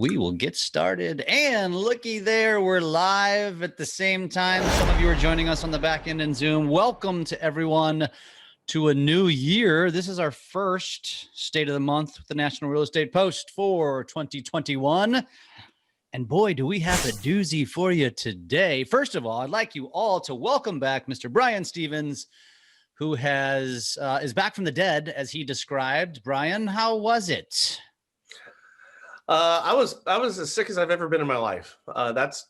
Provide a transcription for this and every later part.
We will get started. And looky there, we're live at the same time. Some of you are joining us on the back end in Zoom. Welcome to everyone to a new year. This is our first State of the Month with the National Real Estate Post for 2021. And boy, do we have a doozy for you today. First of all, I'd like you all to welcome back Mr. Brian Stevens, who is back from the dead, as he described. Brian, how was it? I was as sick as I've ever been in my life. That's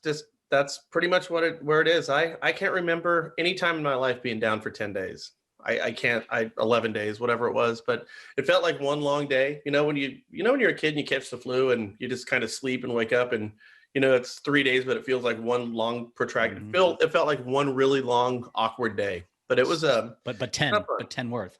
pretty much where it is. I can't remember any time in my life being down for 10 days. I can't. 11 days, whatever it was, but it felt like one long day. When you're a kid and you catch the flu and you just kind of sleep and wake up and it's 3 days, but it feels like one long protracted. It felt like one really long awkward day. But it was but 10 worth.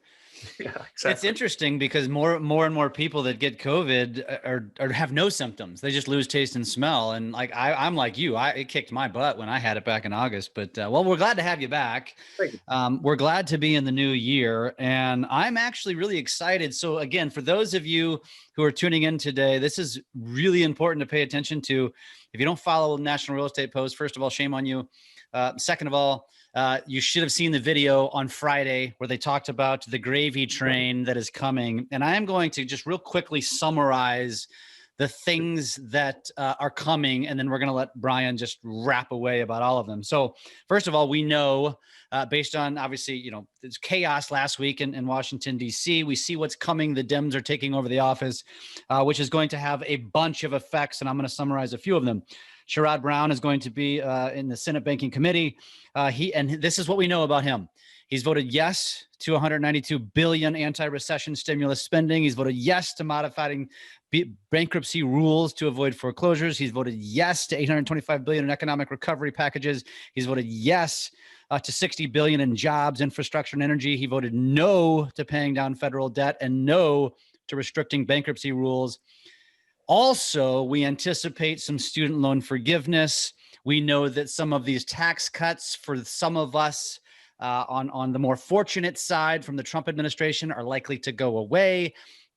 Yeah, exactly. It's interesting because more and more people that get COVID or have no symptoms. They just lose taste and smell. And like I'm like you, it kicked my butt when I had it back in August. But well, we're glad to have you back. Thank you. We're glad to be in the new year, and I'm actually really excited. So again, for those of you who are tuning in today, this is really important to pay attention to. If you don't follow National Real Estate Post, first of all, shame on you. Second of all, you should have seen the video on Friday where they talked about the gravy train that is coming. And I am going to just real quickly summarize the things that are coming, and then we're going to let Brian just rap away about all of them. So first of all, we know based on obviously, there's chaos last week in Washington, D.C. We see what's coming. The Dems are taking over the office, which is going to have a bunch of effects. And I'm going to summarize a few of them. Sherrod Brown is going to be in the Senate Banking Committee. And this is what we know about him. He's voted yes to $192 billion anti-recession stimulus spending. He's voted yes to modifying bankruptcy rules to avoid foreclosures. He's voted yes to $825 billion in economic recovery packages. He's voted yes to $60 billion in jobs, infrastructure, and energy. He voted no to paying down federal debt and no to restricting bankruptcy rules. Also, we anticipate some student loan forgiveness. We know that some of these tax cuts for some of us on the more fortunate side from the Trump administration are likely to go away.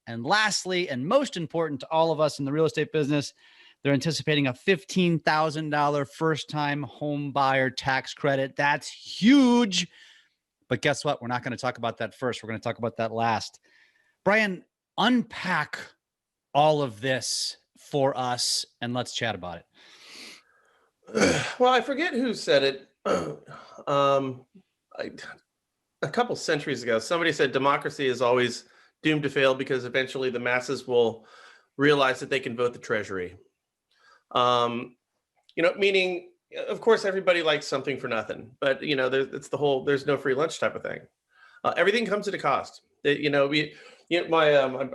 And lastly, and most important to all of us in the real estate business, they're anticipating a $15,000 first-time home buyer tax credit. That's huge. But guess what? We're not going to talk about that first. We're going to talk about that last. Brian, unpack all of this for us, and let's chat about it. Well, I forget who said it. A couple centuries ago, somebody said democracy is always doomed to fail because eventually the masses will realize that they can vote the treasury. Meaning, of course, everybody likes something for nothing, but it's the whole "there's no free lunch" type of thing. Everything comes at a cost. I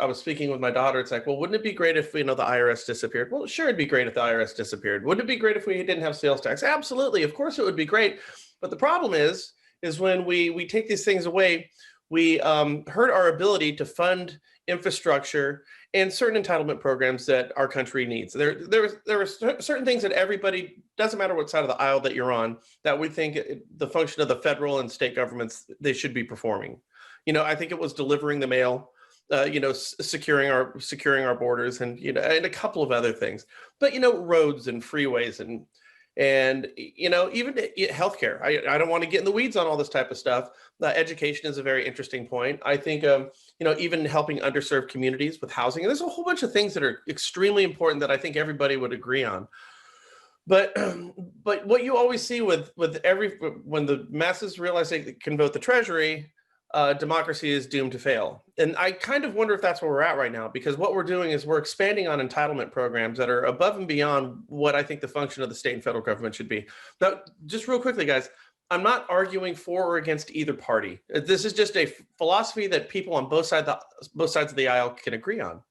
was speaking with my daughter. It's like, well, wouldn't it be great if the IRS disappeared? Well, sure, it'd be great if the IRS disappeared. Wouldn't it be great if we didn't have sales tax? Absolutely, of course, it would be great. But the problem is when we take these things away, we hurt our ability to fund infrastructure and certain entitlement programs that our country needs. There are certain things that everybody, doesn't matter what side of the aisle that you're on, that we think the function of the federal and state governments, they should be performing. I think it was delivering the mail, securing our borders, and and a couple of other things. But roads and freeways and even healthcare. I don't want to get in the weeds on all this type of stuff. Education is a very interesting point. I think even helping underserved communities with housing. And there's a whole bunch of things that are extremely important that I think everybody would agree on. But what you always see when the masses realize they can vote the treasury, democracy is doomed to fail. And I kind of wonder if that's where we're at right now, because what we're doing is we're expanding on entitlement programs that are above and beyond what I think the function of the state and federal government should be. Now, just real quickly, guys, I'm not arguing for or against either party. This is just a philosophy that people on both sides of the aisle can agree on.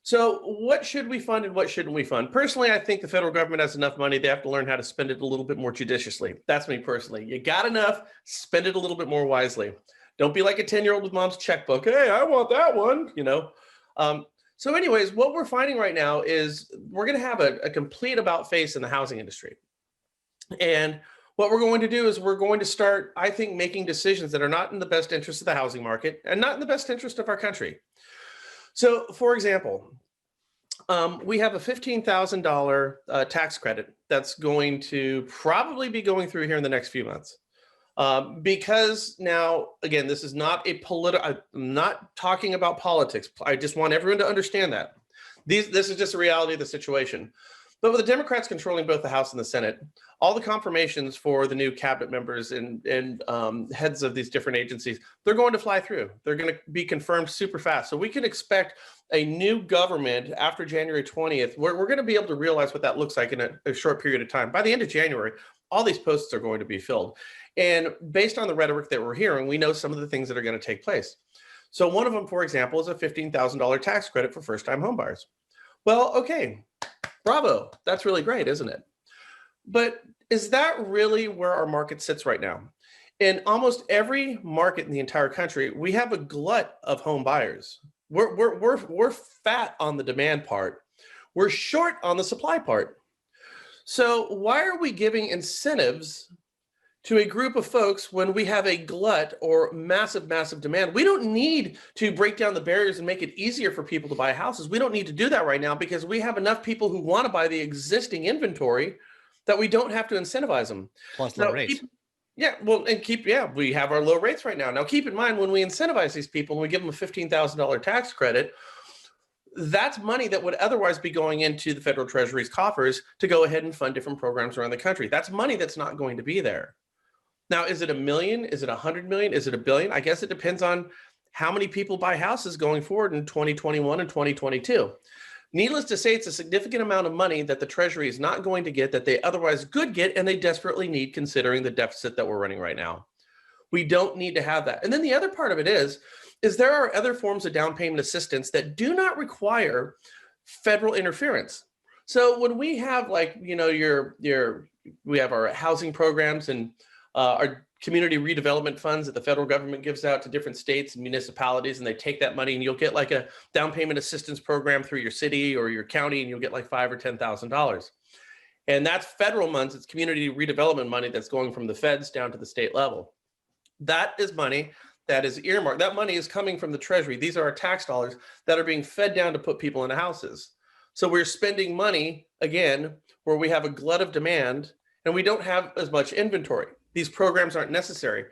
So what should we fund and what shouldn't we fund? Personally, I think the federal government has enough money. They have to learn how to spend it a little bit more judiciously. That's me personally. You got enough, spend it a little bit more wisely. Don't be like a 10-year-old with mom's checkbook. Hey, I want that one, So anyways, what we're finding right now is we're going to have a complete about face in the housing industry. And what we're going to do is we're going to start, I think, making decisions that are not in the best interest of the housing market and not in the best interest of our country. So, for example, We have a $15,000 tax credit that's going to probably be going through here in the next few months. Because now, again, this is not a I'm not talking about politics. I just want everyone to understand that. This is just a reality of the situation. But with the Democrats controlling both the House and the Senate, all the confirmations for the new cabinet members and heads of these different agencies, they're going to fly through. They're going to be confirmed super fast. So we can expect a new government after January 20th. We're going to be able to realize what that looks like in a short period of time. By the end of January, all these posts are going to be filled. And based on the rhetoric that we're hearing, we know some of the things that are going to take place. So one of them, for example, is a $15,000 tax credit for first-time homebuyers. Well, okay, bravo. That's really great, isn't it? But is that really where our market sits right now? In almost every market in the entire country, we have a glut of home buyers. We're fat on the demand part. We're short on the supply part. So why are we giving incentives to a group of folks when we have a glut or massive, massive demand? We don't need to break down the barriers and make it easier for people to buy houses. We don't need to do that right now because we have enough people who want to buy the existing inventory that we don't have to incentivize them. Plus low rates. We have our low rates right now. Now, keep in mind, when we incentivize these people and we give them a $15,000 tax credit, that's money that would otherwise be going into the federal treasury's coffers to go ahead and fund different programs around the country. That's money that's not going to be there. Now, is it $1 million? Is it $100 million? Is it $1 billion? I guess it depends on how many people buy houses going forward in 2021 and 2022. Needless to say, it's a significant amount of money that the Treasury is not going to get that they otherwise could get and they desperately need considering the deficit that we're running right now. We don't need to have that. And then the other part of it is there are other forms of down payment assistance that do not require federal interference. So when we have we have our housing programs and our community redevelopment funds that the federal government gives out to different states and municipalities, and they take that money and you'll get like a down payment assistance program through your city or your county, and you'll get like $5,000 or $10,000. And that's federal funds. It's community redevelopment money that's going from the feds down to the state level. That is money that is earmarked. That money is coming from the Treasury. These are our tax dollars that are being fed down to put people into houses. So we're spending money, again, where we have a glut of demand and we don't have as much inventory. These programs aren't necessary.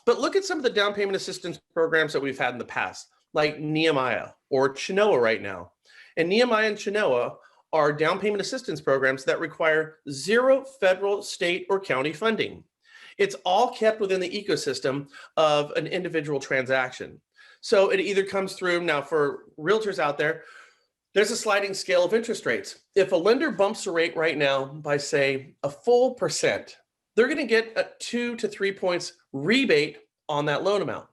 But look at some of the down payment assistance programs that we've had in the past, like Nehemiah or Chenoa right now. And Nehemiah and Chenoa are down payment assistance programs that require zero federal, state, or county funding. It's all kept within the ecosystem of an individual transaction. So it either comes through, now for realtors out there, there's a sliding scale of interest rates. If a lender bumps the rate right now by, say, a full percent, they're going to get a 2 to 3 points rebate on that loan amount.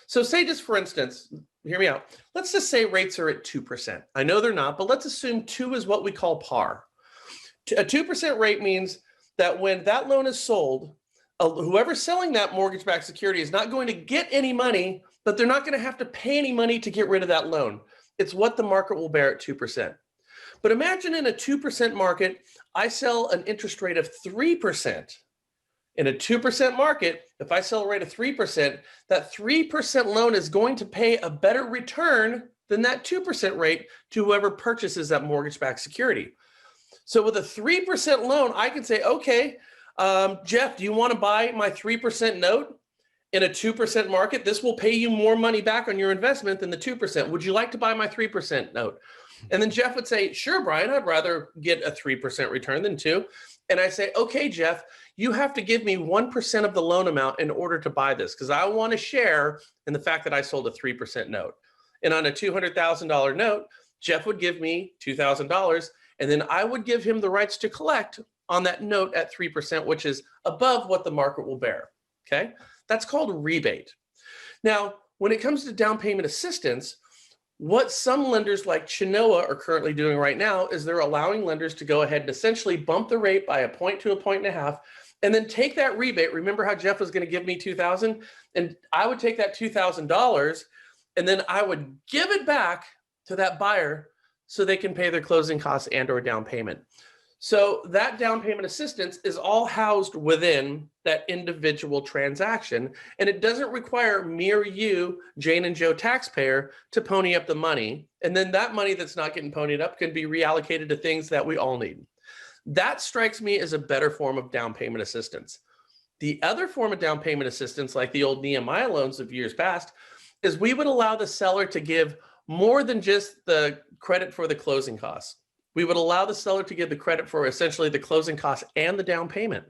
So say, just for instance, hear me out. Let's just say rates are at 2%. I know they're not, but let's assume 2 is what we call par. A 2% rate means that when that loan is sold, whoever's selling that mortgage-backed security is not going to get any money, but they're not going to have to pay any money to get rid of that loan. It's what the market will bear at 2%. But imagine in a 2% market, I sell an interest rate of 3%. In a 2% market, if I sell a rate of 3%, that 3% loan is going to pay a better return than that 2% rate to whoever purchases that mortgage-backed security. So with a 3% loan, I can say, okay, Jeff, do you want to buy my 3% note? In a 2% market, this will pay you more money back on your investment than the 2%. Would you like to buy my 3% note? And then Jeff would say, sure, Brian, I'd rather get a 3% return than 2%. And I say, okay, Jeff, you have to give me 1% of the loan amount in order to buy this because I want to share in the fact that I sold a 3% note. And on a $200,000 note, Jeff would give me $2,000, and then I would give him the rights to collect on that note at 3%, which is above what the market will bear, okay? That's called rebate. Now, when it comes to down payment assistance, what some lenders like Chenoa are currently doing right now is they're allowing lenders to go ahead and essentially bump the rate by 1 point to 1.5 points, and then take that rebate. Remember how Jeff was going to give me $2,000, and I would take that $2,000, and then I would give it back to that buyer so they can pay their closing costs and or down payment. So that down payment assistance is all housed within that individual transaction. And it doesn't require mere you, Jane and Joe taxpayer, to pony up the money. And then that money that's not getting ponied up can be reallocated to things that we all need. That strikes me as a better form of down payment assistance. The other form of down payment assistance, like the old Nehemiah loans of years past, is we would allow the seller to give more than just the credit for the closing costs. We would allow the seller to give the credit for essentially the closing costs and the down payment.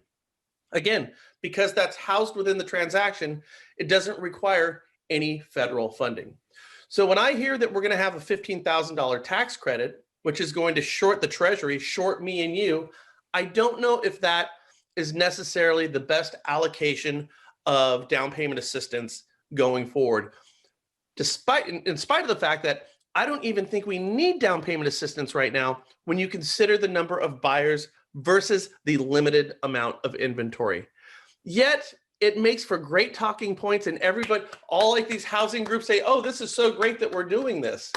Again, because that's housed within the transaction, it doesn't require any federal funding. So when I hear that we're going to have a $15,000 tax credit, which is going to short the Treasury, short me and you, I don't know if that is necessarily the best allocation of down payment assistance going forward, in spite of the fact that I don't even think we need down payment assistance right now when you consider the number of buyers versus the limited amount of inventory. Yet it makes for great talking points, and everybody, all like these housing groups say, oh, this is so great that we're doing this.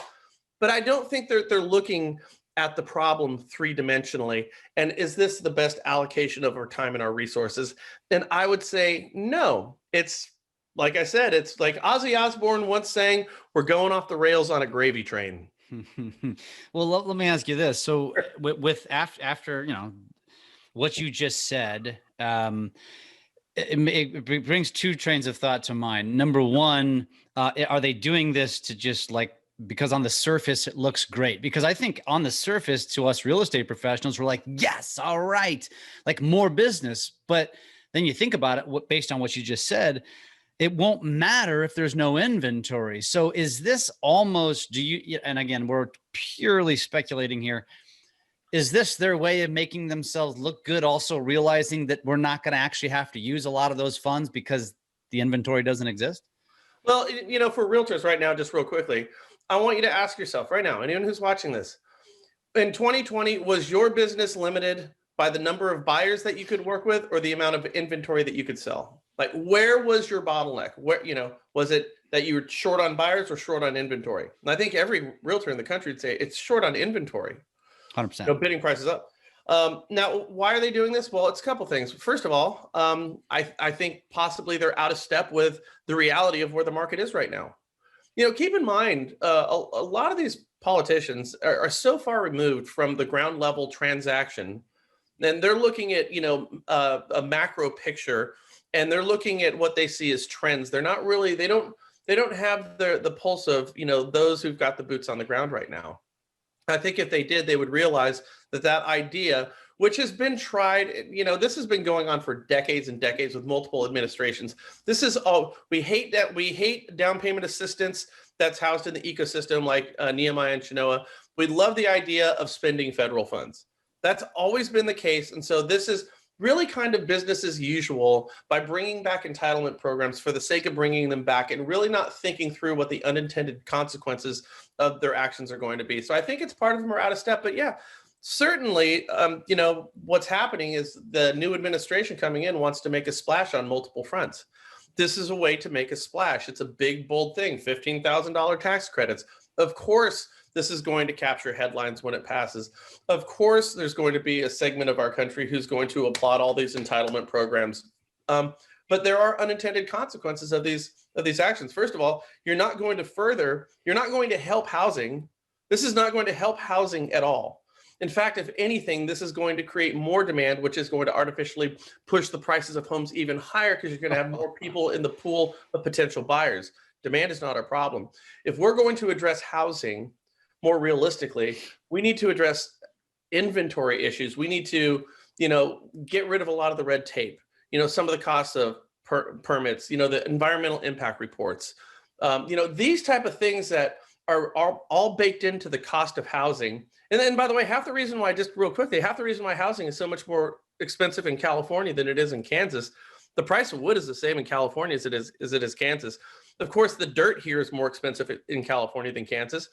But I don't think they're looking at the problem three-dimensionally. And is this the best allocation of our time and our resources? And I would say, no. It's like I said, it's like Ozzy Osbourne once saying, we're going off the rails on a gravy train. Well, let me ask you this. So with after, you know, what you just said, it brings two trains of thought to mind. Number one, are they doing this to just like, because on the surface, it looks great? Because I think on the surface, to us real estate professionals, we're like, yes, all right, like more business. But then you think about it, based on what you just said, it won't matter if there's no inventory. So is this almost, and again, we're purely speculating here, is this their way of making themselves look good, also realizing that we're not going to actually have to use a lot of those funds because the inventory doesn't exist? Well, you know, for realtors right now, just real quickly, I want you to ask yourself right now, anyone who's watching this, in 2020, was your business limited by the number of buyers that you could work with or the amount of inventory that you could sell? Like, where was your bottleneck? Where, you know, was it that you were short on buyers or short on inventory? And I think every realtor in the country would say it's short on inventory. 100%. You know, bidding prices up. Now, why are they doing this? Well, it's a couple things. First of all, I think possibly they're out of step with the reality of where the market is right now. You know, keep in mind, a lot of these politicians are so far removed from the ground level transaction, and they're looking at, you know, a macro picture, and they're looking at what they see as trends. They're not really, they don't have the pulse of, you know, those who've got the boots on the ground right now. I think if they did, they would realize that idea, which has been tried, you know, this has been going on for decades and decades with multiple administrations. This is all, we hate down payment assistance that's housed in the ecosystem like Nehemiah and Chenoa. We love the idea of spending federal funds. That's always been the case. And so this is really kind of business as usual by bringing back entitlement programs for the sake of bringing them back and really not thinking through what the unintended consequences of their actions are going to be. So I think it's part of them are out of step, but yeah, certainly, you know, what's happening is the new administration coming in wants to make a splash on multiple fronts. This is a way to make a splash. It's a big, bold thing, $15,000 tax credits. Of course, this is going to capture headlines when it passes. Of course, there's going to be a segment of our country who's going to applaud all these entitlement programs. But there are unintended consequences of these actions. First of all, you're not going to help housing. This is not going to help housing at all. In fact, if anything, this is going to create more demand, which is going to artificially push the prices of homes even higher because you're going to have more people in the pool of potential buyers. Demand is not our problem. If we're going to address housing more realistically, we need to address inventory issues. We need to, you know, get rid of a lot of the red tape. You know, some of the costs of permits, you know, the environmental impact reports, you know, these type of things that are all baked into the cost of housing. And then, by the way, half the reason why housing is so much more expensive in California than it is in Kansas, the price of wood is the same in California as it is Kansas. Of course, the dirt here is more expensive in California than Kansas.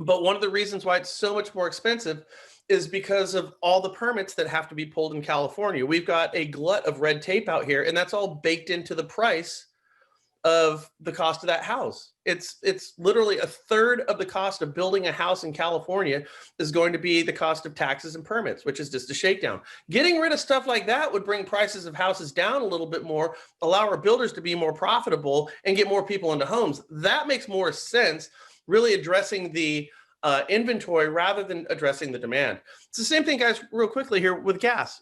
But one of the reasons why it's so much more expensive is because of all the permits that have to be pulled in California. We've got a glut of red tape out here, and that's all baked into the price of the cost of that house. It's literally a third of the cost of building a house in California is going to be the cost of taxes and permits, which is just a shakedown. Getting rid of stuff like that would bring prices of houses down a little bit more, allow our builders to be more profitable and get more people into homes. That makes more sense, really addressing the inventory rather than addressing the demand. It's the same thing, guys, real quickly here with gas.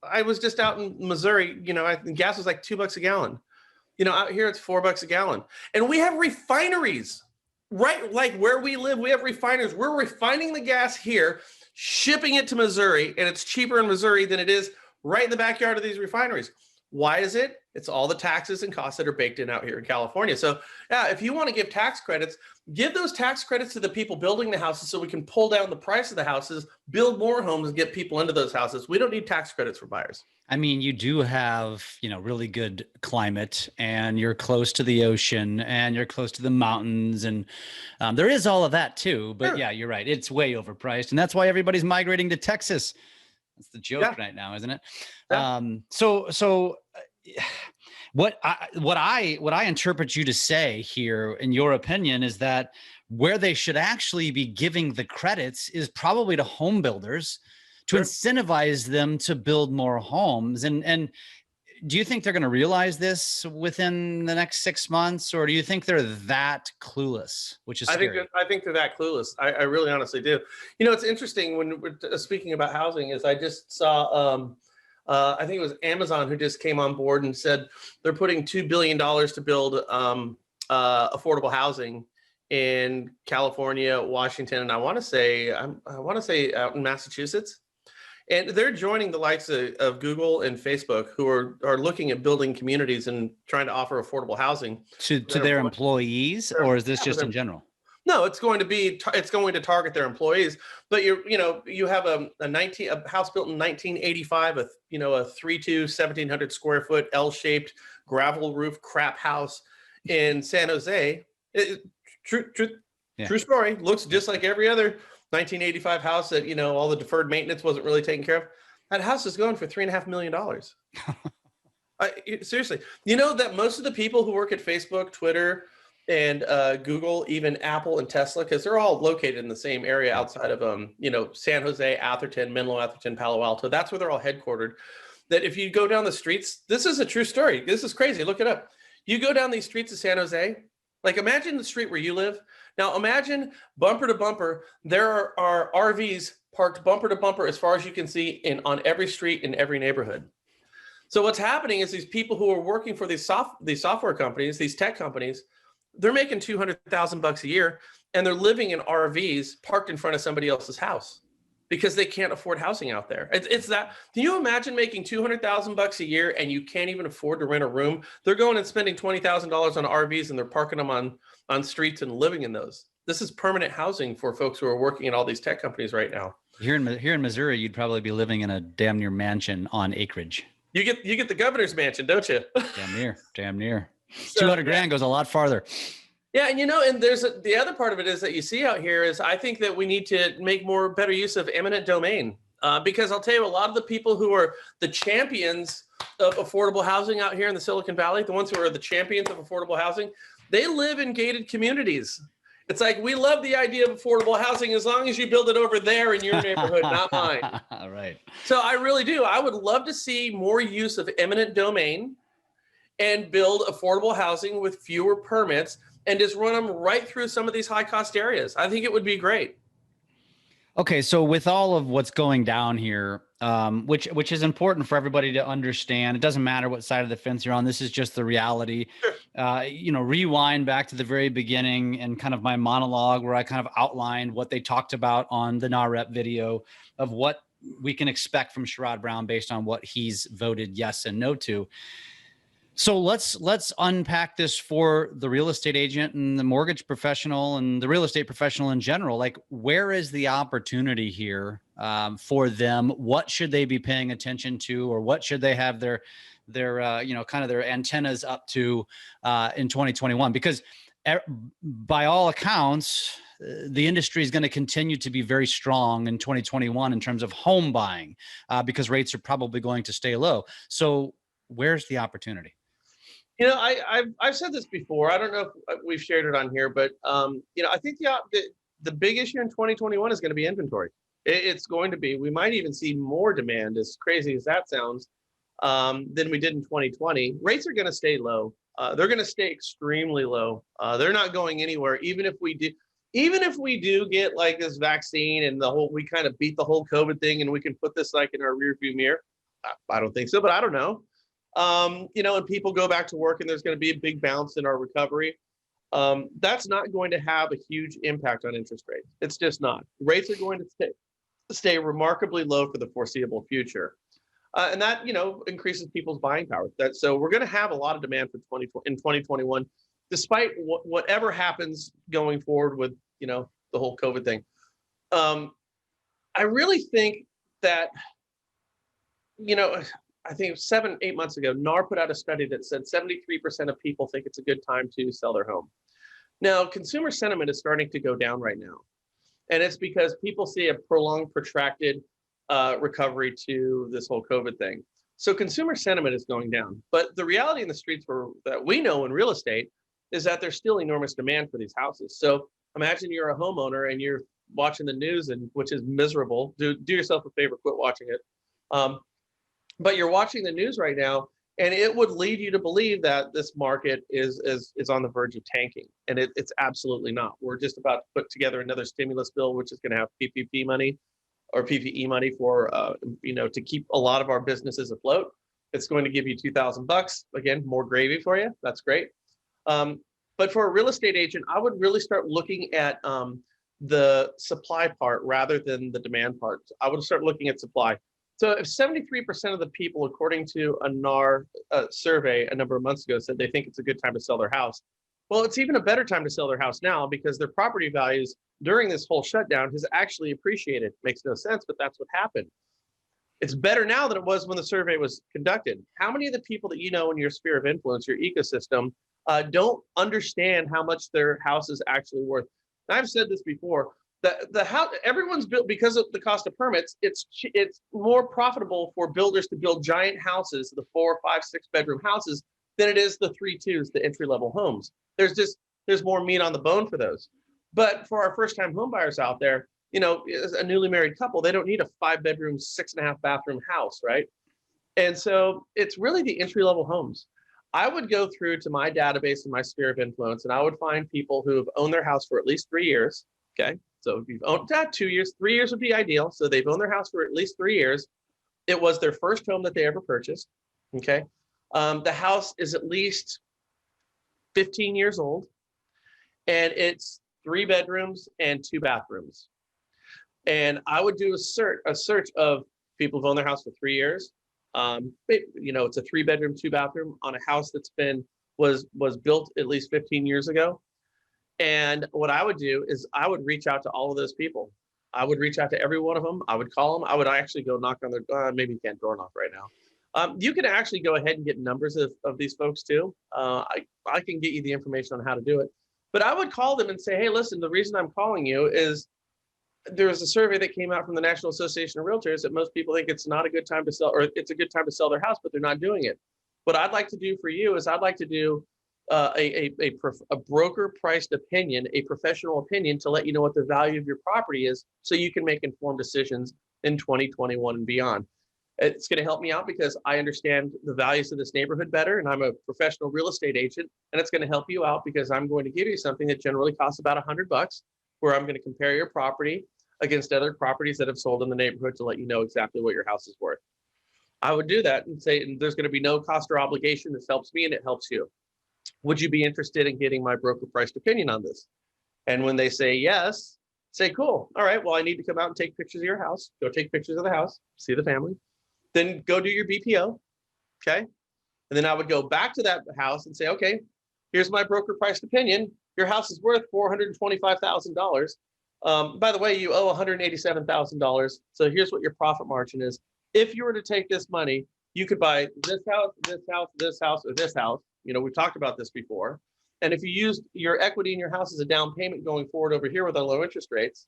I was just out in Missouri, gas was like $2 a gallon. Out here it's $4 a gallon. And we have refineries, right? Like where we live, we have refineries. We're refining the gas here, shipping it to Missouri, and it's cheaper in Missouri than it is right in the backyard of these refineries. Why is it? It's all the taxes and costs that are baked in out here in California. So yeah, if you want to give tax credits, give those tax credits to the people building the houses so we can pull down the price of the houses, build more homes, and get people into those houses. We don't need tax credits for buyers. I mean, you do have, really good climate, and you're close to the ocean, and you're close to the mountains, and there is all of that too. But Sure. yeah, you're right. It's way overpriced, and that's why everybody's migrating to Texas. That's the joke right now, isn't it? Yeah. What I interpret you to say here, in your opinion, is that where they should actually be giving the credits is probably to home builders to incentivize them to build more homes. And do you think they're going to realize this within the next 6 months, or do you think they're that clueless, which is scary? I think they're that clueless. I really honestly do. It's interesting when we're speaking about housing is I just saw, I think it was Amazon who just came on board and said they're putting $2 billion to build affordable housing in California, Washington, and I want to say out in Massachusetts. And they're joining the likes of Google and Facebook, who are looking at building communities and trying to offer affordable housing to their employees, or is this just in general? No, it's going to target their employees. But you have a house built in 1985, a 3.2 1,700 square foot L-shaped gravel roof crap house in San Jose. True story. Looks just like every other 1985 house that, all the deferred maintenance wasn't really taken care of. That house is going for $3.5 million. Seriously, that most of the people who work at Facebook, Twitter, and Google, even Apple and Tesla, because they're all located in the same area outside of San Jose, Atherton, Menlo Atherton, Palo Alto. That's where they're all headquartered. That if you go down the streets, this is a true story. This is crazy. Look it up. You go down these streets of San Jose. Like imagine the street where you live. Now imagine bumper to bumper, there are RVs parked bumper to bumper as far as you can see on every street in every neighborhood. So what's happening is these people who are working for these software companies, these tech companies, they're making $200,000 a year and they're living in RVs parked in front of somebody else's house because they can't afford housing out there. It's that. Can you imagine making $200,000 a year and you can't even afford to rent a room? They're going and spending $20,000 on RVs and they're parking them on streets and living in those. This is permanent housing for folks who are working in all these tech companies right now. Here in Missouri, you'd probably be living in a damn near mansion on acreage. You get the governor's mansion, don't you? Damn near. So, 200 grand goes a lot farther. Yeah, and there's the other part of it is that you see out here is I think that we need to make better use of eminent domain because I'll tell you, a lot of the people who are the champions of affordable housing out here in the Silicon Valley, the ones who are the champions of affordable housing, they live in gated communities. It's like, we love the idea of affordable housing as long as you build it over there in your neighborhood, not mine. All right. So I really do. I would love to see more use of eminent domain and build affordable housing with fewer permits and just run them right through some of these high cost areas. I think it would be great. Okay, so with all of what's going down here, which is important for everybody to understand, it doesn't matter what side of the fence you're on. This is just the reality. Sure. Rewind back to the very beginning and kind of my monologue where I kind of outlined what they talked about on the NREP video of what we can expect from Sherrod Brown based on what he's voted yes and no to. So let's unpack this for the real estate agent and the mortgage professional and the real estate professional in general. Like, where is the opportunity here for them? What should they be paying attention to, or what should they have their kind of their antennas up to in 2021? Because by all accounts, the industry is going to continue to be very strong in 2021 in terms of home buying because rates are probably going to stay low. So where's the opportunity? You know, I've said this before. I don't know if we've shared it on here, but you know, I think the big issue in 2021 is going to be inventory. It's going to be. We might even see more demand, as crazy as that sounds, than we did in 2020. Rates are going to stay low. They're going to stay extremely low. They're not going anywhere, even if we do. Even if we do get like this vaccine and we kind of beat the whole COVID thing, and we can put this like in our rearview mirror. I don't think so, but I don't know. You know, and people go back to work and there's going to be a big bounce in our recovery. That's not going to have a huge impact on interest rates. It's just not. Rates are going to stay remarkably low for the foreseeable future. And that, you know, increases people's buying power. So we're going to have a lot of demand for 2021, despite whatever happens going forward with, you know, the whole COVID thing. I really think that, you know, I think 7-8 months ago, NAR put out a study that said 73% of people think it's a good time to sell their home. Now, consumer sentiment is starting to go down right now. And it's because people see a prolonged, protracted recovery to this whole COVID thing. So consumer sentiment is going down. But the reality in the streets that we know in real estate is that there's still enormous demand for these houses. So imagine you're a homeowner and you're watching the news, and which is miserable. Do yourself a favor, quit watching it. But you're watching the news right now, and it would lead you to believe that this market is on the verge of tanking, and it's absolutely not. We're just about to put together another stimulus bill, which is going to have PPP money or PPE money for you know, to keep a lot of our businesses afloat. It's going to give you $2,000. Again, more gravy for you. That's great. But for a real estate agent, I would really start looking at the supply part rather than the demand part. I would start looking at supply. So if 73% of the people, according to a NAR survey a number of months ago, said they think it's a good time to sell their house, well, it's even a better time to sell their house now because their property values during this whole shutdown has actually appreciated. Makes no sense, but that's what happened. It's better now than it was when the survey was conducted. How many of the people that you know in your sphere of influence, your ecosystem, don't understand how much their house is actually worth? And I've said this before. The house, everyone's built because of the cost of permits. It's more profitable for builders to build giant houses, the 4, 5, 6 bedroom houses, than it is the 3-2s, the entry level homes. There's more meat on the bone for those. But for our first time home buyers out there, you know, as a newly married couple, they don't need a 5 bedroom, 6.5 bathroom house, right? And so it's really the entry level homes. I would go through to my database and my sphere of influence, and I would find people who have owned their house for at least 3 years. Okay. So if you've owned 2 years, 3 years would be ideal. So they've owned their house for at least 3 years. It was their first home that they ever purchased. Okay. The house is at least 15 years old, and it's 3 bedrooms and 2 bathrooms. And I would do a search of people who've owned their house for 3 years. You know, it's a 3 bedroom, 2 bathroom on a house that's was built at least 15 years ago. And what I would do is I would reach out to all of those people. I would reach out to every one of them. I would call them. I would actually go knock on their maybe you can't door knock right now. You can actually go ahead and get numbers of these folks too. I can get you the information on how to do it. But I would call them and say, hey, listen, the reason I'm calling you is there was a survey that came out from the National Association of Realtors that most people think it's not a good time to sell, or it's a good time to sell their house, but they're not doing it. What I'd like to do for you is I'd like to do a broker priced opinion, a professional opinion to let you know what the value of your property is so you can make informed decisions in 2021 and beyond. It's going to help me out because I understand the values of this neighborhood better, and I'm a professional real estate agent, and it's going to help you out because I'm going to give you something that generally costs about $100, where I'm going to compare your property against other properties that have sold in the neighborhood to let you know exactly what your house is worth. I would do that and say, there's going to be no cost or obligation. This helps me and it helps you. Would you be interested in getting my broker priced opinion on this? And when they say yes, say, cool. All right, well, I need to come out and take pictures of your house. Go take pictures of the house, see the family. Then go do your BPO, okay? And then I would go back to that house and say, okay, here's my broker priced opinion. Your house is worth $425,000. By the way, you owe $187,000. So here's what your profit margin is. If you were to take this money, you could buy this house, this house, this house, or this house. You know, we've talked about this before. And if you used your equity in your house as a down payment going forward over here with our low interest rates,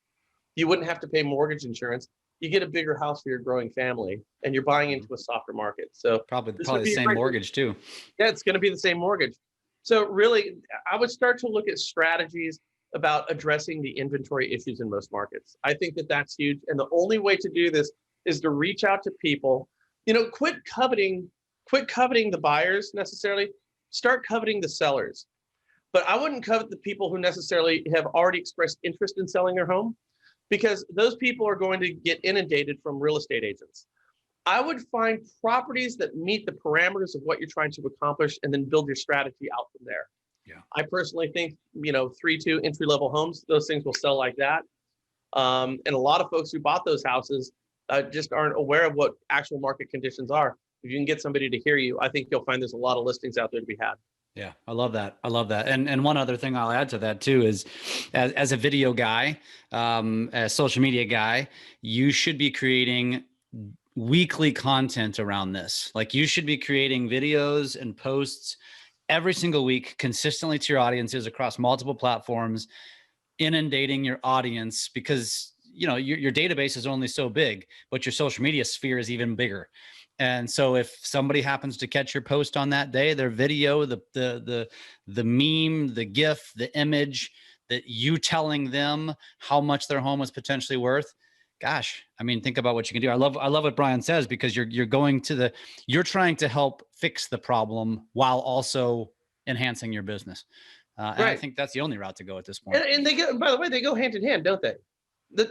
you wouldn't have to pay mortgage insurance. you get a bigger house for your growing family, and you're buying into a softer market. So Probably this the would be a same great- mortgage too. Yeah, it's going to be the same mortgage. So really, I would start to look at strategies about addressing the inventory issues in most markets. I think that that's huge. And the only way to do this is to reach out to people, quit coveting the buyers necessarily, start coveting the sellers. But I wouldn't covet the people who necessarily have already expressed interest in selling their home, because those people are going to get inundated from real estate agents. I would find properties that meet the parameters of what you're trying to accomplish, and then build your strategy out from there. Yeah. I personally think, 3-2 entry-level homes, those things will sell like that. And a lot of folks who bought those houses just aren't aware of what actual market conditions are. If you can get somebody to hear you, I think you'll find there's a lot of listings out there to be had. Yeah, I love that. I love that. And one other thing I'll add to that too is, as a video guy, a social media guy, you should be creating weekly content around this. Like, you should be creating videos and posts every single week consistently to your audiences across multiple platforms, inundating your audience, because your database is only so big, but your social media sphere is even bigger. And so if somebody happens to catch your post on that day, their video, the meme, the GIF, the image, that you telling them how much their home is potentially worth, gosh, I mean, think about what you can do. I love what Brian says, because you're trying to help fix the problem while also enhancing your business. And I think that's the only route to go at this point. And they go, by the way, they go hand in hand, don't they?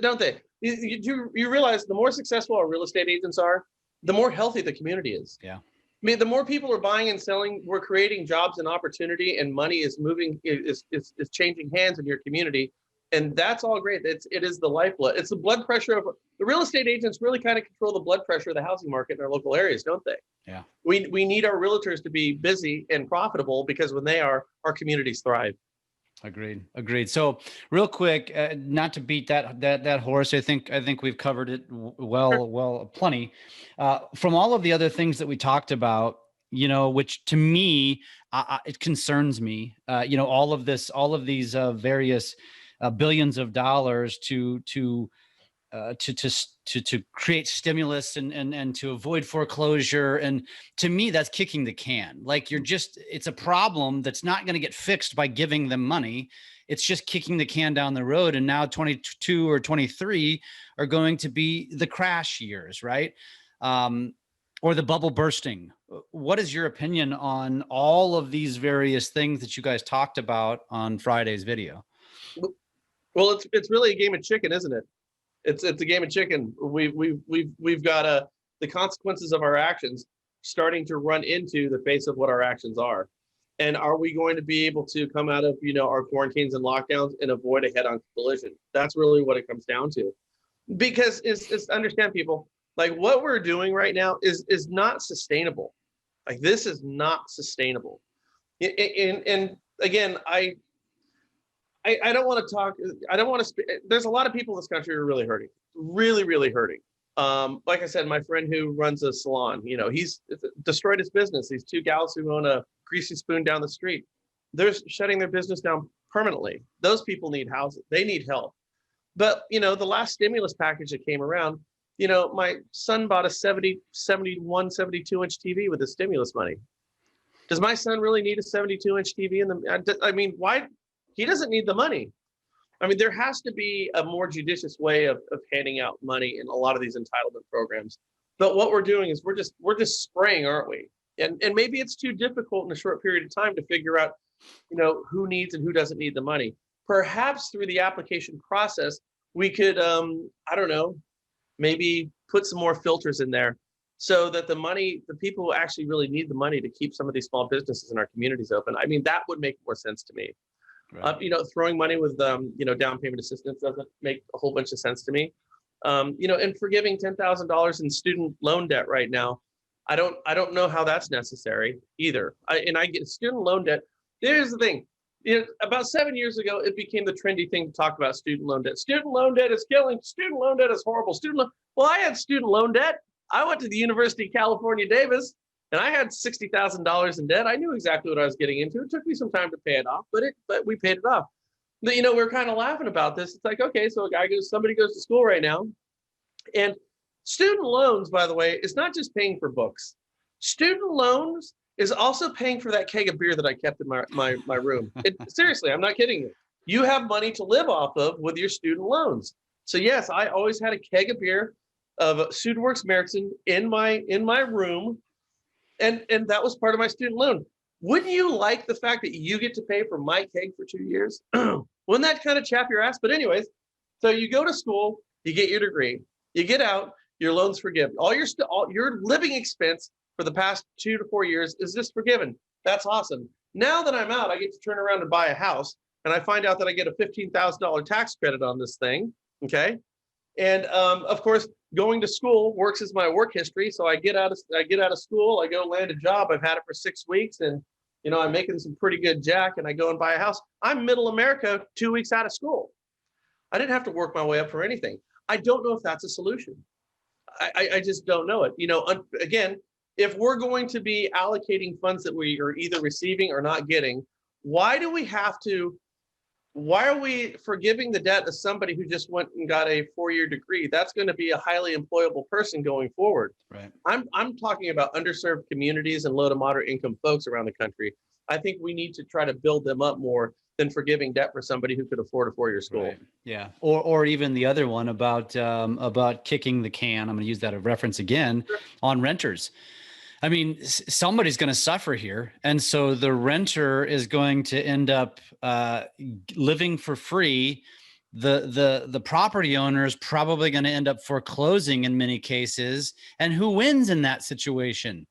Don't they? You realize the more successful our real estate agents are, the more healthy the community is. Yeah. I mean, the more people are buying and selling, we're creating jobs and opportunity, and money is moving, is changing hands in your community. And that's all great. It is the lifeblood. It's the blood pressure of the real estate agents. Really kind of control the blood pressure of the housing market in our local areas, don't they? Yeah. We need our realtors to be busy and profitable, because when they are, our communities thrive. Agreed. So real quick, not to beat that horse, I think we've covered it well, plenty. From all of the other things that we talked about, which to me, it concerns me. All of these various billions of dollars to create stimulus and to avoid foreclosure. And to me, that's kicking the can. Like, it's a problem that's not going to get fixed by giving them money. It's just kicking the can down the road. And now 22 or 23 are going to be the crash years, right? Or the bubble bursting. What is your opinion on all of these various things that you guys talked about on Friday's video? Well, it's really a game of chicken, isn't it? It's a game of chicken. We've got the consequences of our actions starting to run into the face of what our actions are. And are we going to be able to come out of our quarantines and lockdowns and avoid a head-on collision? That's really what it comes down to. Because it's understand, people, like, what we're doing right now is not sustainable. Like, this is not sustainable. And again, I don't want to talk. I don't want to. There's a lot of people in this country who are really hurting, really hurting. Like I said, my friend who runs a salon, he's destroyed his business. These two gals who own a greasy spoon down the street, they're shutting their business down permanently. Those people need houses. They need help. But the last stimulus package that came around, my son bought a 71, 72-inch TV with the stimulus money. Does my son really need a 72-inch TV? I mean, why? He doesn't need the money. I mean, there has to be a more judicious way of handing out money in a lot of these entitlement programs. But what we're doing is we're just spraying, aren't we? And maybe it's too difficult in a short period of time to figure out, who needs and who doesn't need the money. Perhaps through the application process, we could, I don't know, maybe put some more filters in there, so that the people who actually really need the money to keep some of these small businesses in our communities open. I mean, that would make more sense to me. Right. Throwing money with down payment assistance doesn't make a whole bunch of sense to me. And forgiving $10,000 in student loan debt right now, I don't know how that's necessary either. I get student loan debt. Here's the thing. About 7 years ago, it became the trendy thing to talk about student loan debt. Student loan debt is killing. Student loan debt is horrible. Well, I had student loan debt. I went to the University of California, Davis, and I had $60,000 in debt. I knew exactly what I was getting into. It took me some time to pay it off, but we paid it off. But, we're kind of laughing about this. It's like, okay, so somebody goes to school right now, And student loans, by the way, is not just paying for books. Student loans is also paying for that keg of beer that I kept in my room. Seriously, I'm not kidding you. You have money to live off of with your student loans. So yes, I always had a keg of beer of SudWorks Meritzen in my room, and that was part of my student loan. Wouldn't you like the fact that you get to pay for my keg for 2 years? Wouldn't that kind of chap your ass? But anyways, so you go to school, you get your degree, you get out, your loan's forgiven. All your living expense for the past 2 to 4 years is just forgiven. That's awesome. Now that I'm out, I get to turn around and buy a house, and I find out that I get a $15,000 tax credit on this thing. Okay, and of course, going to school works as my work history. So I get out of school, I go land a job. I've had it for 6 weeks, and I'm making some pretty good jack, and I go and buy a house. I'm middle America 2 weeks out of school. I didn't have to work my way up for anything. I don't know if that's a solution. I just don't know it. Again, if we're going to be allocating funds that we are either receiving or not getting, why are we forgiving the debt of somebody who just went and got a 4-year degree? That's going to be a highly employable person going forward. Right. I'm talking about underserved communities and low to moderate income folks around the country. I think we need to try to build them up more than forgiving debt for somebody who could afford a 4-year school. Right. Yeah. Or even the other one about kicking the can. I'm going to use that as a reference again on renters. I mean, somebody's going to suffer here. And so the renter is going to end up living for free. The property owner is probably going to end up foreclosing in many cases. And who wins in that situation?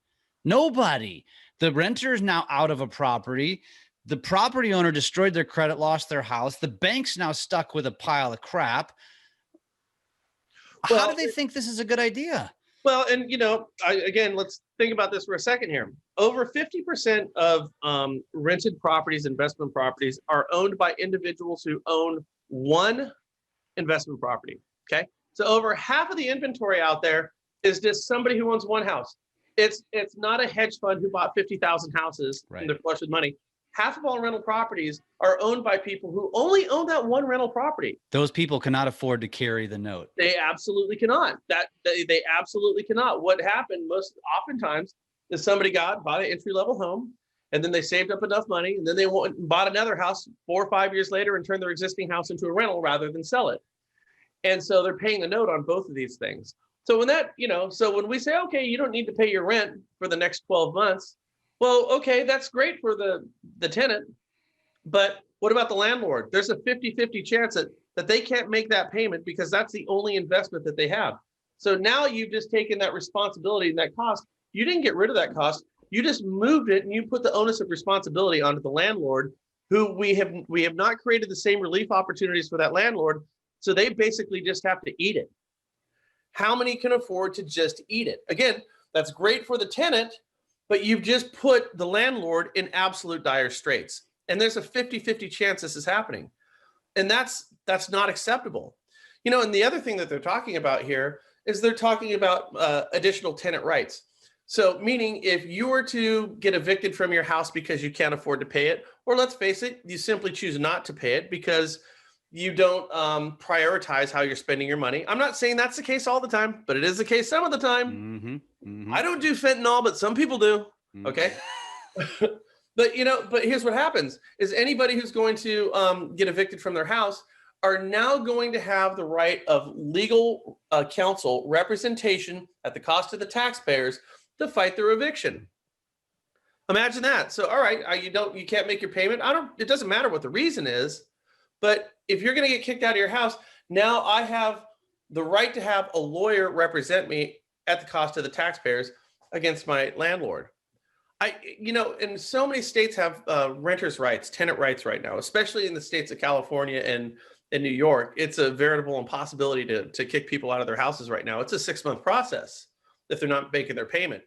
Nobody. The renter is now out of a property. The property owner destroyed their credit, lost their house. The bank's now stuck with a pile of crap. How do they think this is a good idea? Well, and again, let's think about this for a second here. Over 50% of rented properties, investment properties, are owned by individuals who own one investment property. Okay, so over half of the inventory out there is just somebody who owns one house. It's not a hedge fund who bought 50,000 houses and they're flush with money. Half of all rental properties are owned by people who only own that one rental property. Those people cannot afford to carry the note. They absolutely cannot. They absolutely cannot. What happened oftentimes is somebody bought an entry-level home, and then they saved up enough money, and then they went and bought another house 4 or 5 years later and turned their existing house into a rental rather than sell it. And so they're paying a note on both of these things. So when we say, okay, you don't need to pay your rent for the next 12 months, well, okay, that's great for the tenant, but what about the landlord? There's a 50-50 chance that they can't make that payment because that's the only investment that they have. So now you've just taken that responsibility and that cost. You didn't get rid of that cost. You just moved it and you put the onus of responsibility onto the landlord, who we have not created the same relief opportunities for that landlord. So they basically just have to eat it. How many can afford to just eat it? Again, that's great for the tenant, but you've just put the landlord in absolute dire straits. And there's a 50-50 chance this is happening. And that's not acceptable. And the other thing that they're talking about here is they're talking about additional tenant rights. So meaning if you were to get evicted from your house because you can't afford to pay it, or let's face it, you simply choose not to pay it because you don't prioritize how you're spending your money. I'm not saying that's the case all the time, but it is the case some of the time. I don't do fentanyl, but some people do. Okay. But here's what happens is anybody who's going to get evicted from their house are now going to have the right of legal counsel representation at the cost of the taxpayers to fight their eviction. Imagine that. So, all right, you can't make your payment. It doesn't matter what the reason is, but if you're going to get kicked out of your house, now I have the right to have a lawyer represent me at the cost of the taxpayers against my landlord. And so many states have renters' rights, tenant rights right now, especially in the states of California and New York. It's a veritable impossibility to kick people out of their houses right now. It's a 6-month process if they're not making their payment.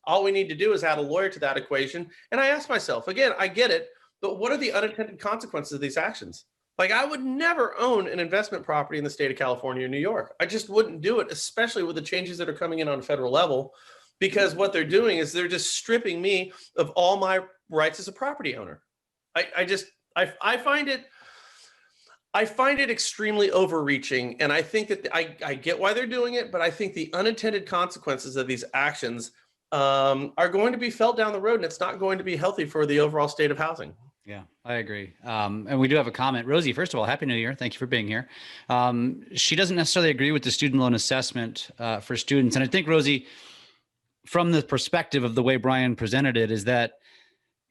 All we need to do is add a lawyer to that equation. And I ask myself, again, I get it, but what are the unintended consequences of these actions? Like, I would never own an investment property in the state of California or New York. I just wouldn't do it, especially with the changes that are coming in on a federal level, because what they're doing is they're just stripping me of all my rights as a property owner. I find it, I find it extremely overreaching. And I think that I get why they're doing it, but I think the unintended consequences of these actions are going to be felt down the road, and it's not going to be healthy for the overall state of housing. Yeah, I agree. And we do have a comment. Rosie, first of all, Happy New Year. Thank you for being here. She doesn't necessarily agree with the student loan assessment for students. And I think, Rosie, from the perspective of the way Brian presented it, is that,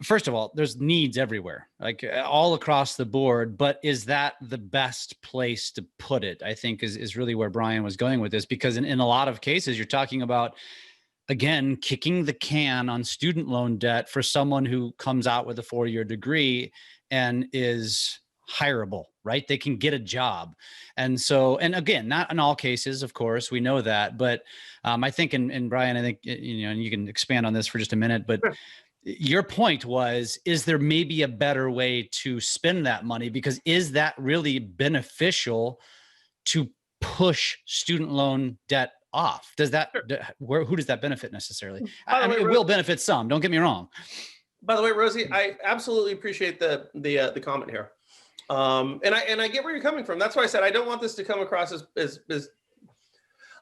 first of all, there's needs everywhere, like all across the board. But is that the best place to put it? I think is really where Brian was going with this, because in a lot of cases, you're talking about, again, kicking the can on student loan debt for someone who comes out with a 4-year degree and is hireable, right? They can get a job. And so, and again, not in all cases, of course, we know that, but I think, and Brian, I think, and you can expand on this for just a minute, but Sure. Your point was, is there maybe a better way to spend that money? Because is that really beneficial to push student loan debt off? Does that, who does that benefit necessarily? I mean, it will benefit some, don't get me wrong. By the way, Rosie, I absolutely appreciate the comment here. And I get where you're coming from. That's why I said I don't want this to come across as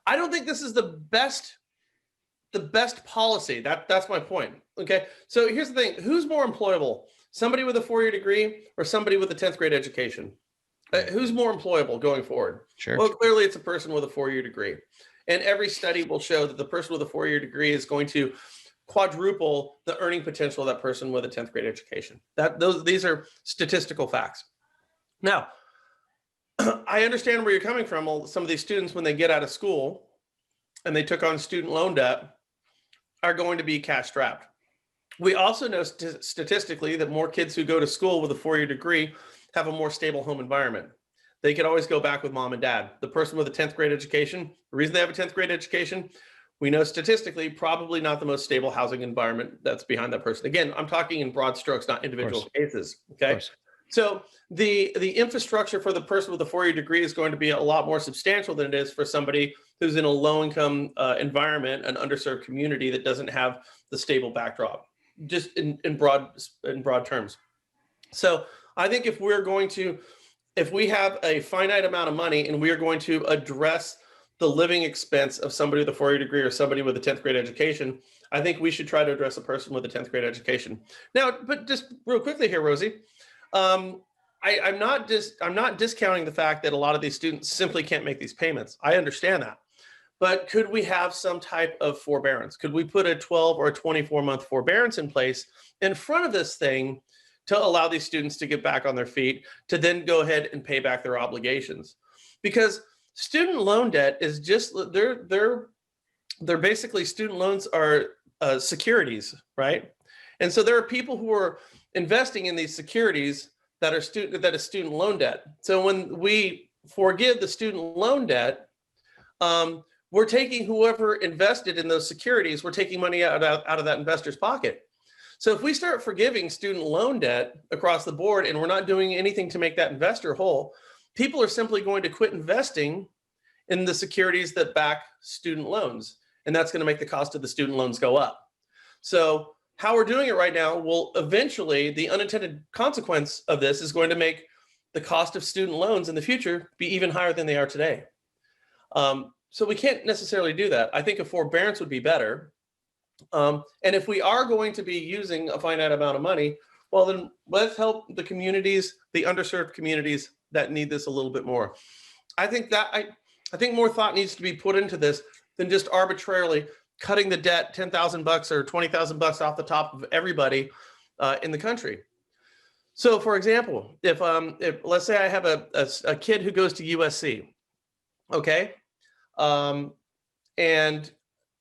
I don't think this is the best policy. That's my point. Okay. So here's the thing. Who's more employable? Somebody with a 4-year degree or somebody with a 10th grade education? Who's more employable going forward? Sure. Well, clearly it's a person with a 4-year degree. And every study will show that the person with a 4-year degree is going to quadruple the earning potential of that person with a 10th grade education. These are statistical facts. Now, I understand where you're coming from. Well, some of these students, when they get out of school and they took on student loan debt, are going to be cash strapped. We also know statistically that more kids who go to school with a 4-year degree have a more stable home environment. They could always go back with mom and dad. The person with a 10th grade education, the reason they have a 10th grade education, we know statistically probably not the most stable housing environment that's behind that person. Again, I'm talking in broad strokes, not individual cases. Okay. So the infrastructure for the person with a 4-year degree is going to be a lot more substantial than it is for somebody who's in a low-income environment, an underserved community that doesn't have the stable backdrop, just in broad terms. So I think if we have a finite amount of money and we are going to address the living expense of somebody with a 4-year degree or somebody with a 10th grade education, I think we should try to address a person with a 10th grade education. Now, but just real quickly here, Rosie, I'm not discounting the fact that a lot of these students simply can't make these payments. I understand that. But could we have some type of forbearance? Could we put a 12 or a 24-month forbearance in place in front of this thing to allow these students to get back on their feet, to then go ahead and pay back their obligations? Because student loan debt is just, they're basically, student loans are securities, right? And so there are people who are investing in these securities that is student loan debt. So when we forgive the student loan debt, we're taking whoever invested in those securities, we're taking money out of that investor's pocket. So if we start forgiving student loan debt across the board and we're not doing anything to make that investor whole, people are simply going to quit investing in the securities that back student loans. And that's going to make the cost of the student loans go up. So how we're doing it right now will eventually, the unintended consequence of this is going to make the cost of student loans in the future be even higher than they are today. So we can't necessarily do that. I think a forbearance would be better. And if we are going to be using a finite amount of money, well, then let's help the communities, the underserved communities that need this a little bit more. I think more thought needs to be put into this than just arbitrarily cutting the debt $10,000 or $20,000 off the top of everybody in the country. So, for example, if let's say I have a kid who goes to USC, okay, and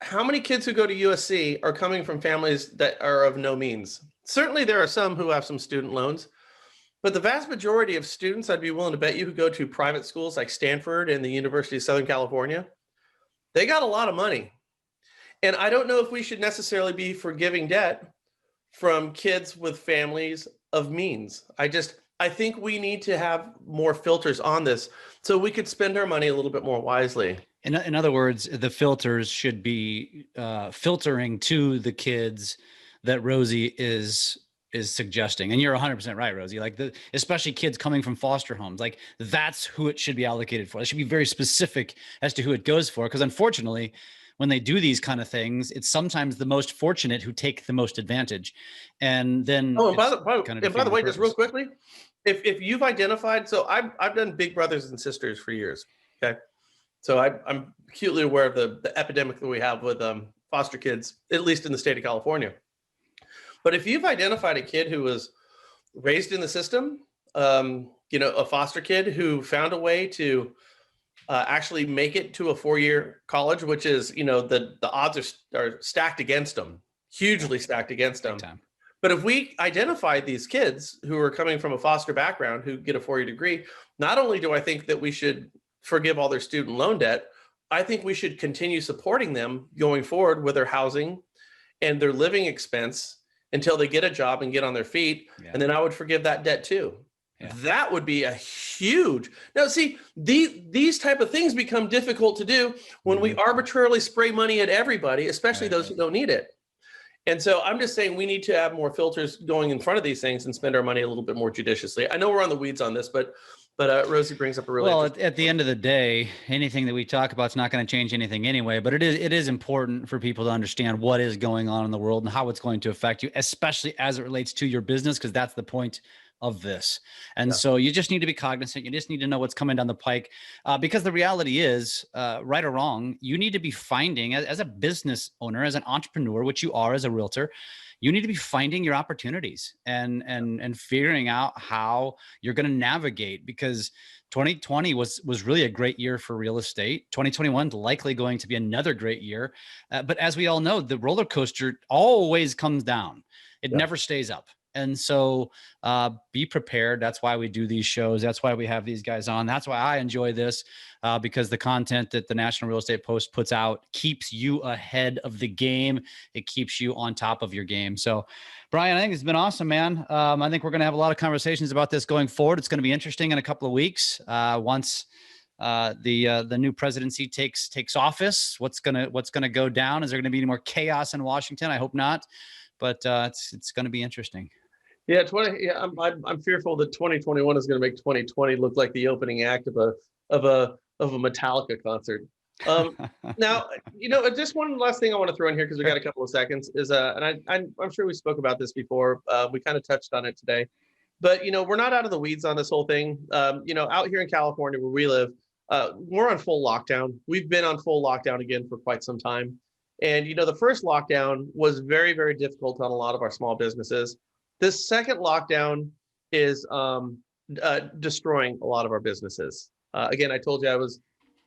how many kids who go to USC are coming from families that are of no means? Certainly, there are some who have some student loans, but the vast majority of students, I'd be willing to bet you, who go to private schools like Stanford and the University of Southern California, they got a lot of money. And I don't know if we should necessarily be forgiving debt from kids with families of means. I think we need to have more filters on this so we could spend our money a little bit more wisely. In other words, the filters should be filtering to the kids that Rosie is is suggesting. And you're 100% right, Rosie. Like especially kids coming from foster homes, like that's who it should be allocated for. It should be very specific as to who it goes for. Because unfortunately, when they do these kind of things, it's sometimes the most fortunate who take the most advantage. And then and by the way, just real purpose. quickly, if you've identified, so I've done big brothers and sisters for years. Okay. So I'm acutely aware of the epidemic that we have with foster kids, at least in the state of California. But if you've identified a kid who was raised in the system, a foster kid who found a way to actually make it to a 4-year college, which is, the odds are stacked against them, hugely stacked against them. But if we identify these kids who are coming from a foster background who get a 4-year degree, not only do I think that we should forgive all their student loan debt, I think we should continue supporting them going forward with their housing and their living expense until they get a job and get on their feet. Yeah. And then I would forgive that debt too. Yeah. That would be a huge. Now, see, these type of things become difficult to do when we arbitrarily spray money at everybody, especially those who don't need it. And so I'm just saying we need to have more filters going in front of these things and spend our money a little bit more judiciously. I know we're on the weeds on this, but Rosie brings up a really at the end of the day, anything that we talk about is not going to change anything anyway, but it is important for people to understand what is going on in the world and how it's going to affect you, especially as it relates to your business, because that's the point of this. And so you just need to be cognizant. You just need to know what's coming down the pike, because the reality is, right or wrong, you need to be finding, as a business owner, as an entrepreneur, which you are as a realtor, you need to be finding your opportunities and figuring out how you're going to navigate, because 2020 was really a great year for real estate. 2021 is likely going to be another great year. But as we all know, the roller coaster always comes down. It never stays up. And so be prepared. That's why we do these shows. That's why we have these guys on. That's why I enjoy this, because the content that the National Real Estate Post puts out keeps you ahead of the game. It keeps you on top of your game. So, Brian, I think it's been awesome, man. I think we're going to have a lot of conversations about this going forward. It's going to be interesting in a couple of weeks once the new presidency takes office. What's gonna go down? Is there going to be any more chaos in Washington? I hope not, but it's going to be interesting. Yeah, I'm fearful that 2021 is going to make 2020 look like the opening act of a Metallica concert. Now, just one last thing I want to throw in here, because we got a couple of seconds, is and I'm sure we spoke about this before. We kind of touched on it today, but we're not out of the weeds on this whole thing. Out here in California where we live, we're on full lockdown. We've been on full lockdown again for quite some time, and the first lockdown was very, very difficult on a lot of our small businesses. This second lockdown is destroying a lot of our businesses. Again, I told you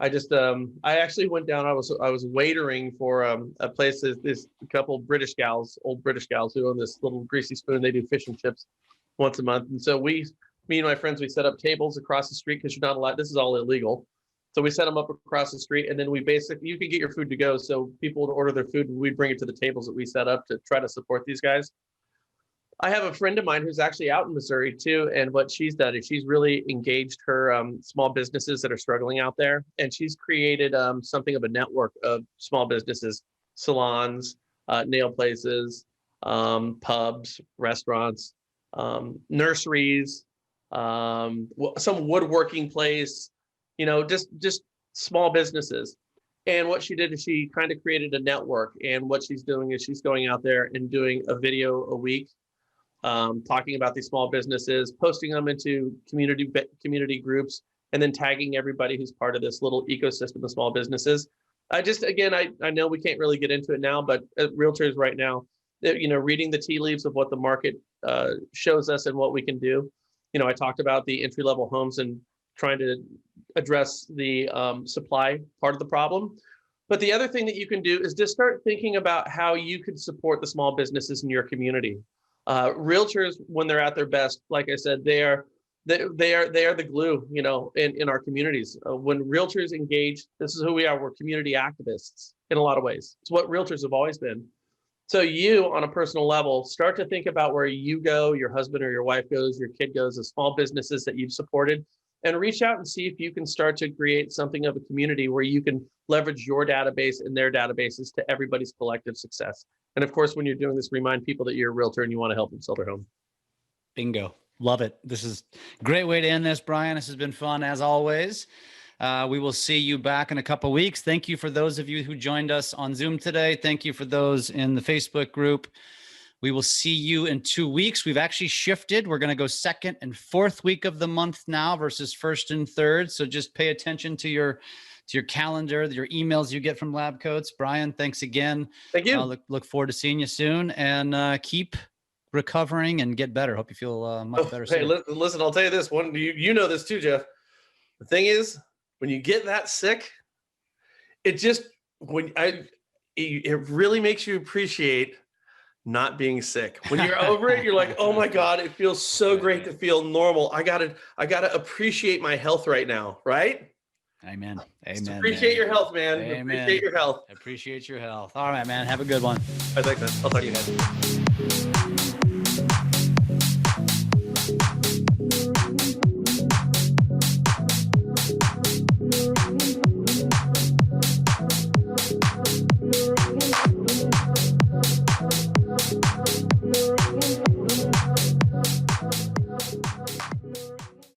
I actually went down. I was waitering for a place. This couple old British gals who own this little Greasy Spoon. They do fish and chips once a month. And so me and my friends, we set up tables across the street, because you're not allowed. This is all illegal. So we set them up across the street, and then you could get your food to go. So people would order their food, and we'd bring it to the tables that we set up to try to support these guys. I have a friend of mine who's actually out in Missouri too, and what she's done is she's really engaged her small businesses that are struggling out there, and she's created something of a network of small businesses, salons, nail places, pubs, restaurants, nurseries, some woodworking place, just small businesses. And what she did is she kind of created a network, and what she's doing is she's going out there and doing a video a week, talking about these small businesses, posting them into community groups, and then tagging everybody who's part of this little ecosystem of small businesses. I know we can't really get into it now, but realtors right now, reading the tea leaves of what the market shows us and what we can do. I talked about the entry-level homes and trying to address the supply part of the problem. But the other thing that you can do is just start thinking about how you could support the small businesses in your community. Realtors, when they're at their best, like I said, they are the glue, in our communities. When realtors engage, this is who we are. We're community activists in a lot of ways. It's what realtors have always been. So you, on a personal level, start to think about where you go, your husband or your wife goes, your kid goes, the small businesses that you've supported, and reach out and see if you can start to create something of a community where you can leverage your database and their databases to everybody's collective success. And of course, when you're doing this, remind people that you're a realtor and you want to help them sell their home. Bingo. Love it. This is a great way to end this, Brian. This has been fun as always. We will see you back in a couple of weeks. Thank you for those of you who joined us on Zoom today. Thank you for those in the Facebook group. We will see you in 2 weeks. We've actually shifted. We're going to go second and fourth week of the month now versus first and third. So just pay attention to your calendar, your emails you get from Lab Coats. Brian, thanks again. Thank you. Look forward to seeing you soon, and keep recovering and get better. Hope you feel much better soon. Hey, listen, I'll tell you this one. You know this too, Jeff. The thing is, when you get that sick, it really makes you appreciate not being sick. When you're over it, you're like, oh my God, it feels so great to feel normal. I gotta appreciate my health right now, right? Amen. Just appreciate your health, man. Amen. Appreciate your health. Appreciate your health. All right, man. Have a good one. I think that. I'll talk to you guys.